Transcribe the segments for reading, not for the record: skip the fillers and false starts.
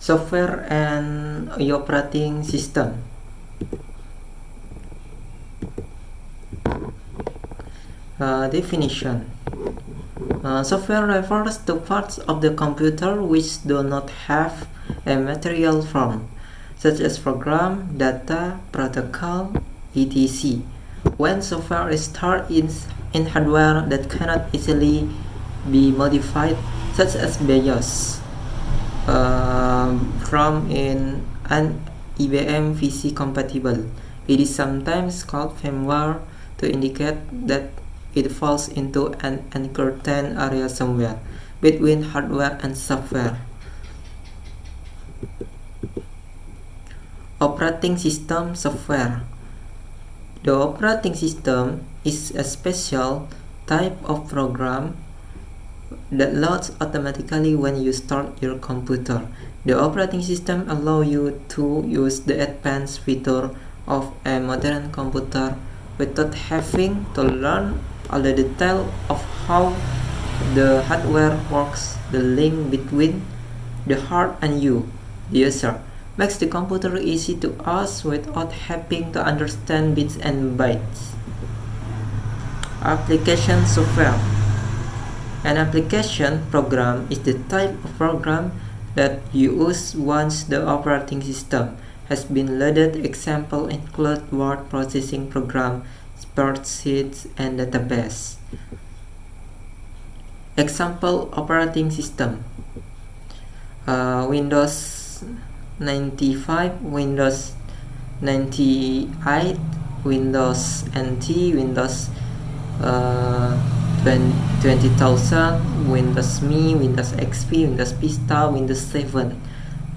Software and operating system. Definition. Software refers to parts of the computer which do not have a material form, such as program, data, protocol, etc. When software is stored in hardware that cannot easily be modified, such as BIOS, from in an IBM PC compatible. It is sometimes called firmware to indicate that it falls into an uncertain area somewhere between hardware and software. Operating system software. The operating system is a special type of program that loads automatically when you start your computer. The operating system allows you to use the advanced feature of a modern computer without having to learn all the details of how the hardware works. The link between the hardware and you, the user, makes the computer easy to use without having to understand bits and bytes. Application software. An application program is the type of program that you use once the operating system has been loaded. Examples include word processing program, spreadsheets, and database. Example operating system: Windows 95, Windows 98, Windows NT, Windows 20,000, Windows ME, Windows XP, Windows Vista, Windows 7,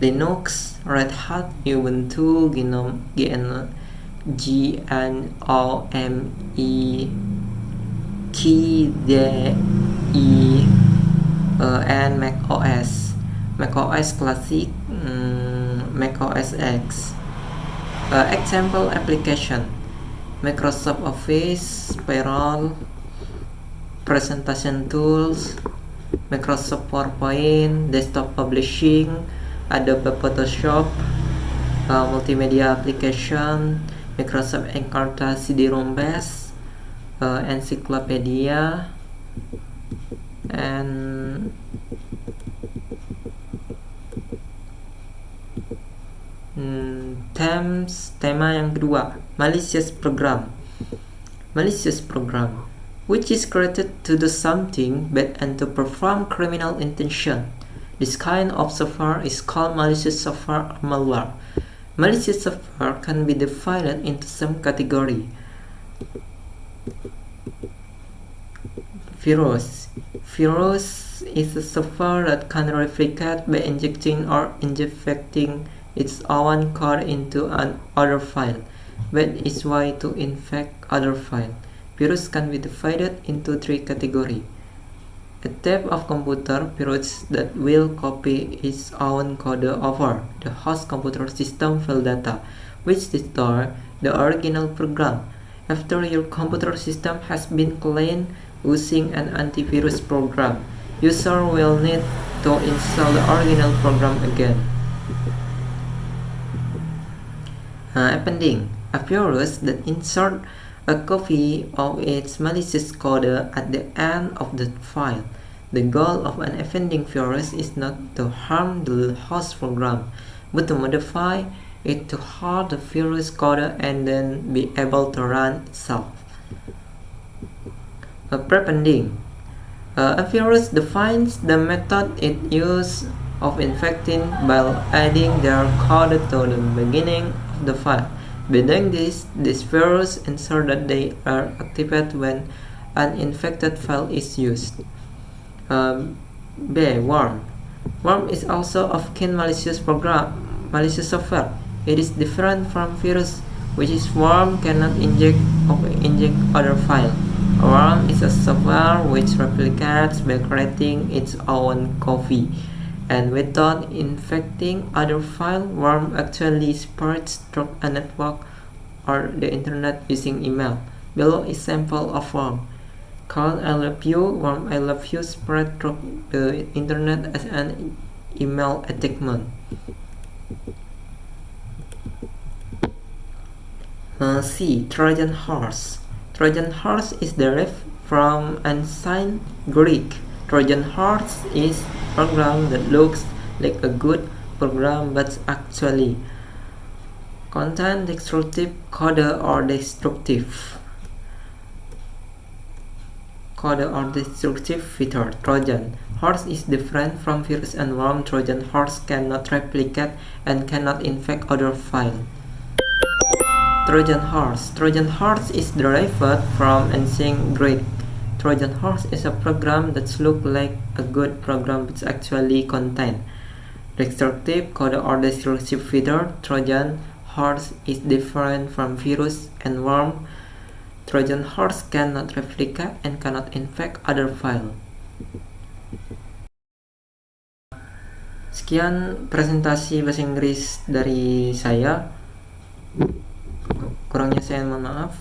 Linux, Red Hat, Ubuntu, GNOME, KDE, and Mac OS. Mac OS Classic, Mac OS X. Example application: Microsoft Office, Payroll, presentation tools, Microsoft PowerPoint, desktop publishing, Adobe Photoshop, multimedia application, Microsoft Encarta CD-ROM base, encyclopedia, and tema yang kedua, malicious program. Malicious program, which is created to do something bad and to perform criminal intention. This kind of software is called malicious software or malware. Malicious software can be divided into some category. Virus. Virus is a software that can replicate by injecting or injecting its own code into another file. That is why to infect other file. Virus can be divided into three categories. A type of computer virus that will copy its own code over the host computer system file data, which restore the original program. After your computer system has been cleaned using an antivirus program, user will need to install the original program again. Appending: a virus that inserts a copy of its malicious code at the end of the file. The goal of an appending virus is not to harm the host program, but to modify it to halt the virus code and then be able to run itself. Prepending: a virus defines the method it uses of infecting by adding their code to the beginning of the file. By doing this virus ensures that they are activated when an infected file is used. Worm. Worm is also often malicious software. It is different from virus, which is worm cannot inject other file. A worm is a software which replicates by creating its own copy, and without infecting other file. Worm actually spreads through a network or the internet using email. Below is sample of worm. Called I love you, worm I love you spread through the internet as an email attackment. C. Trojan horse. Trojan horse is derived from ancient Greek. Trojan horse is a program that looks like a good program but actually contain destructive code or destructive feature. Trojan horse is different from virus and worm. Trojan horse cannot replicate and cannot infect other files. Trojan horse. Trojan horse is derived from ancient Greek. Trojan horse is a program that looks like a good program but actually contains destructive code or destructive feature. Trojan horse is different from virus and worm. Trojan horse cannot replicate and cannot infect other files. Sekian presentasi bahasa Inggris dari saya. Kurangnya saya mohon maaf.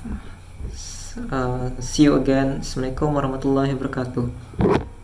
See you again. Assalamualaikum warahmatullahi wabarakatuh.